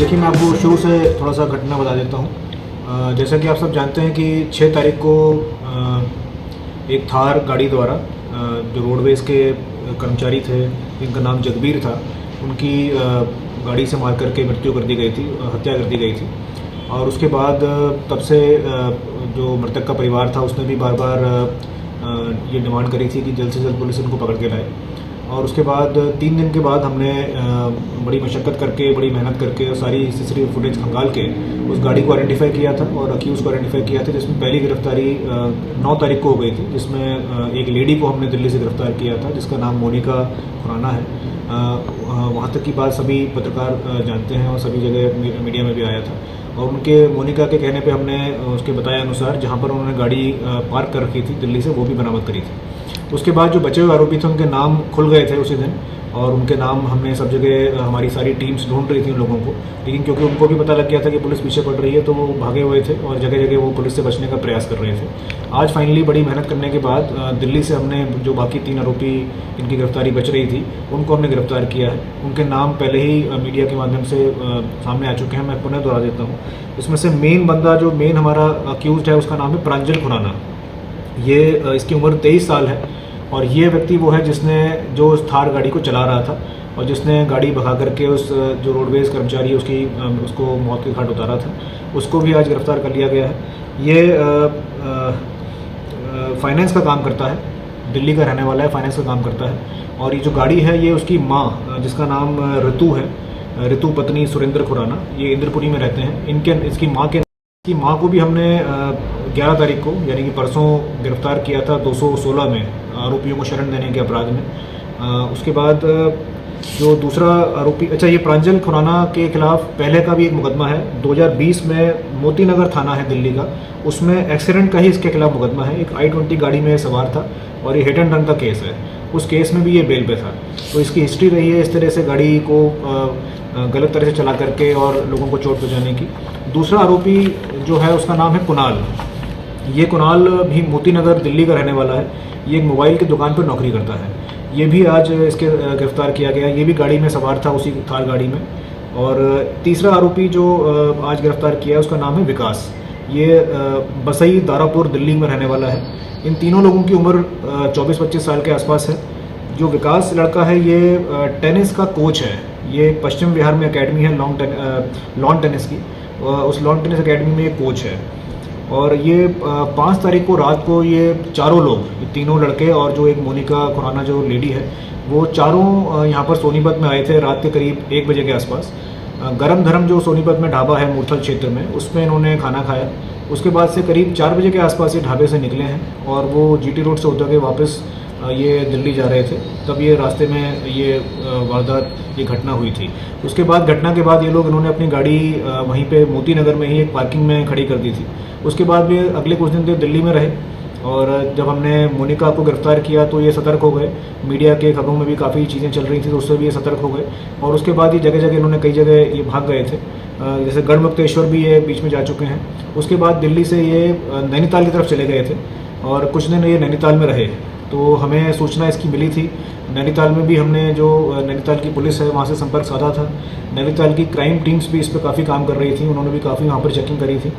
देखिए, मैं आपको शुरू से थोड़ा सा घटना बता देता हूँ। जैसा कि आप सब जानते हैं कि 6 तारीख को एक थार गाड़ी द्वारा जो रोडवेज़ के कर्मचारी थे जिनका नाम जगबीर था, उनकी गाड़ी से मार करके मृत्यु कर दी गई थी, हत्या कर दी गई थी। और उसके बाद तब से जो मृतक का परिवार था उसने भी बार बार ये डिमांड करी थी कि जल्द से जल्द पुलिस उनको पकड़ के लाए। और उसके बाद 3 दिन के बाद हमने बड़ी मशक्क़त करके, बड़ी मेहनत करके सारी सीसीटीवी फुटेज खंगाल के उस गाड़ी को आइडेंटिफाई किया था और अक्यूज़ को आइडेंटिफाई किया था, जिसमें पहली गिरफ्तारी 9 तारीख को हो गई थी, जिसमें एक लेडी को हमने दिल्ली से गिरफ्तार किया था जिसका नाम मोनिका खुराना है। वहाँ तक की बात सभी पत्रकार जानते हैं और सभी जगह मीडिया में भी आया था। और उनके मोनिका के कहने पे हमने उसके बताए अनुसार जहाँ पर उन्होंने गाड़ी पार्क कर रखी थी दिल्ली से, वो भी बरामद करी थी। उसके बाद जो बचे हुए आरोपी थे उनके नाम खुल गए थे उसी दिन, और उनके नाम हमने सब जगह, हमारी सारी टीम्स ढूंढ रही थी उन लोगों को, लेकिन क्योंकि उनको भी पता लग गया था कि पुलिस पीछे पड़ रही है तो वो भागे हुए थे और जगह जगह वो पुलिस से बचने का प्रयास कर रहे थे। आज फाइनली बड़ी मेहनत करने के बाद दिल्ली से हमने जो बाकी 3 आरोपी इनकी गिरफ्तारी बच रही थी उनको हमने गिरफ्तार किया है। उनके नाम पहले ही मीडिया के माध्यम से सामने आ चुके हैं, मैं पुनः दोहरा देता हूँ। इसमें से मेन बंदा, जो मेन हमारा अक्यूज़ड है, उसका नाम है प्रांजल खुराना। ये इसकी उम्र 23 साल है और ये व्यक्ति वो है जिसने जो उस थार गाड़ी को चला रहा था और जिसने गाड़ी भगा करके उस जो रोडवेज़ कर्मचारी है उसको मौत के घाट उतारा था, उसको भी आज गिरफ्तार कर लिया गया है। ये फाइनेंस का काम करता है, दिल्ली का रहने वाला है, फाइनेंस का काम करता है। और ये जो गाड़ी है ये उसकी माँ, जिसका नाम ऋतु है, ऋतु पत्नी सुरेंद्र खुराना, ये इंद्रपुरी में रहते हैं। इसकी माँ को भी हमने 11 तारीख को यानी कि परसों गिरफ्तार किया था 216 में, आरोपियों को शरण देने के अपराध में। उसके बाद जो दूसरा आरोपी, अच्छा, ये प्रांजल खुराना के खिलाफ पहले का भी एक मुकदमा है 2020 में, मोती नगर थाना है दिल्ली का, उसमें एक्सीडेंट का ही इसके खिलाफ मुकदमा है। एक i20 गाड़ी में सवार था और ये हिट एंड रन का केस है, उस केस में भी ये बेल पे था। तो इसकी हिस्ट्री रही है इस तरह से गाड़ी को गलत तरह से चला करके और लोगों को चोट पहुँचाने की। दूसरा आरोपी जो है उसका नाम है कुणाल। ये कुणाल भी मोती नगर दिल्ली का रहने वाला है। ये एक मोबाइल की दुकान पर नौकरी करता है। ये भी आज इसके गिरफ्तार किया गया। ये भी गाड़ी में सवार था, उसी थार गाड़ी में। और तीसरा आरोपी जो आज गिरफ्तार किया है उसका नाम है विकास। ये बसई दारापुर दिल्ली में रहने वाला है। इन तीनों लोगों की उम्र 24-25 साल के आसपास है। जो विकास लड़का है ये टेनिस का कोच है। ये पश्चिम बिहार में एकेडमी है लॉन टेनिस की, उस लॉन टेनिस एकेडमी में ये कोच है। और ये 5 तारीख को रात को ये चारों लोग, ये तीनों लड़के और जो एक मोनिका खुराना जो लेडी है, वो चारों यहाँ पर सोनीपत में आए थे रात के करीब 1 बजे के आसपास। गरम धर्म जो सोनीपत में ढाबा है मूर्थल क्षेत्र में, उसमें इन्होंने खाना खाया। उसके बाद से करीब 4 बजे के आसपास ये ढाबे से निकले हैं और वो जीटी रोड से होते हुए वापस ये दिल्ली जा रहे थे। तब ये रास्ते में ये वारदात, ये घटना हुई थी। उसके बाद घटना के बाद ये लोग, इन्होंने अपनी गाड़ी वहीं पे मोती नगर में ही एक पार्किंग में खड़ी कर दी थी। उसके बाद भी अगले कुछ दिन तक दिल्ली में रहे और जब हमने मोनिका को गिरफ्तार किया तो ये सतर्क हो गए। मीडिया के खबरों में भी काफ़ी चीज़ें चल रही थी तो उससे भी ये सतर्क हो गए। और उसके बाद ये जगह जगह इन्होंने कई जगह ये भाग गए थे, जैसे गढ़मुक्तेश्वर भी ये बीच में जा चुके हैं। उसके बाद दिल्ली से ये नैनीताल की तरफ चले गए थे और कुछ दिन ये नैनीताल में रहे। तो हमें सूचना इसकी मिली थी। नैनीताल में भी हमने जो नैनीताल की पुलिस है वहाँ से संपर्क साधा था। नैनीताल की क्राइम टीम्स भी इस पर काफ़ी काम कर रही थी, उन्होंने भी काफ़ी वहाँ पर चेकिंग करी थी।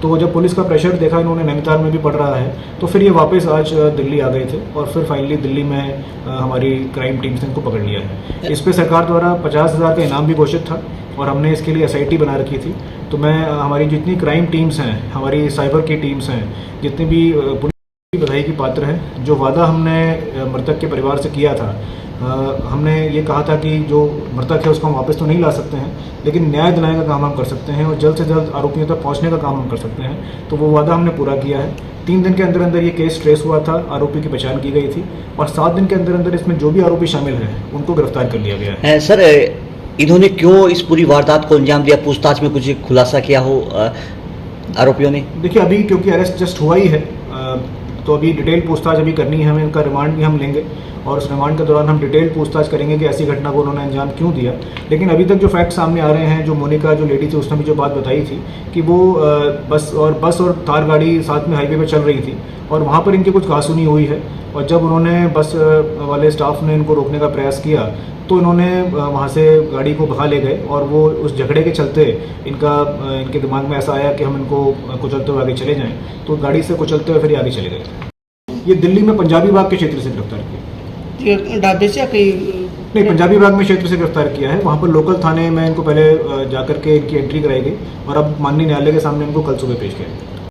तो जब पुलिस का प्रेशर देखा इन्होंने, नैनीताल में भी पड़ रहा है, तो फिर ये वापस आज दिल्ली आ गए थे और फिर फाइनली दिल्ली में हमारी क्राइम टीम्स ने इनको पकड़ लिया है। इस पर सरकार द्वारा 50,000 का इनाम भी घोषित था और हमने इसके लिए SIT बना रखी थी। तो मैं हमारी जितनी क्राइम टीम्स हैं, हमारी साइबर की टीम्स हैं, जितनी भी बधाई की पात्र है। जो वादा हमने मृतक के परिवार से किया था, हमने ये कहा था कि जो मृतक है उसको हम वापस तो नहीं ला सकते हैं, लेकिन न्याय दिलाने का काम हम कर सकते हैं और जल्द से जल्द आरोपियों तक पहुंचने का काम हम कर सकते हैं। तो वो वादा हमने पूरा किया है। 3 दिन के अंदर अंदर ये केस ट्रेस हुआ था, आरोपी की पहचान की गई थी और 7 दिन के अंदर अंदर इसमें जो भी आरोपी शामिल हैं उनको गिरफ्तार कर लिया गया है। सर, इन्होंने क्यों इस पूरी वारदात को अंजाम दिया? पूछताछ में कुछ खुलासा किया हो आरोपियों ने? देखिए, अभी क्योंकि अरेस्ट जस्ट हुआ ही है तो अभी डिटेल पूछताछ अभी करनी है हमें, इनका रिमांड भी हम लेंगे और उस रिमांड के दौरान हम डिटेल पूछताछ करेंगे कि ऐसी घटना को उन्होंने अंजाम क्यों दिया। लेकिन अभी तक जो फैक्ट सामने आ रहे हैं, जो मोनिका जो लेडी थी उसने भी जो बात बताई थी कि वो बस और थार गाड़ी साथ में हाईवे पर चल रही थी और वहाँ पर इनकी कुछ कहासुनी हुई है और जब उन्होंने बस वाले स्टाफ ने इनको रोकने का प्रयास किया तो इन्होंने वहाँ से गाड़ी को भगा ले गए और वो उस झगड़े के चलते इनके दिमाग में ऐसा आया कि हम इनको कुचलते हुए आगे चले जाएं, तो गाड़ी से कुचलते हुए फिर आगे चले गए। ये दिल्ली में पंजाबी बाग के क्षेत्र से गिरफ्तार किया। ढाबे से कहीं नहीं, पंजाबी बाग में क्षेत्र से गिरफ्तार किया है। वहाँ पर लोकल थाने में इनको पहले जाकर के इनकी एंट्री कराई गई और अब माननीय न्यायालय के सामने इनको कल सुबह पेश किया।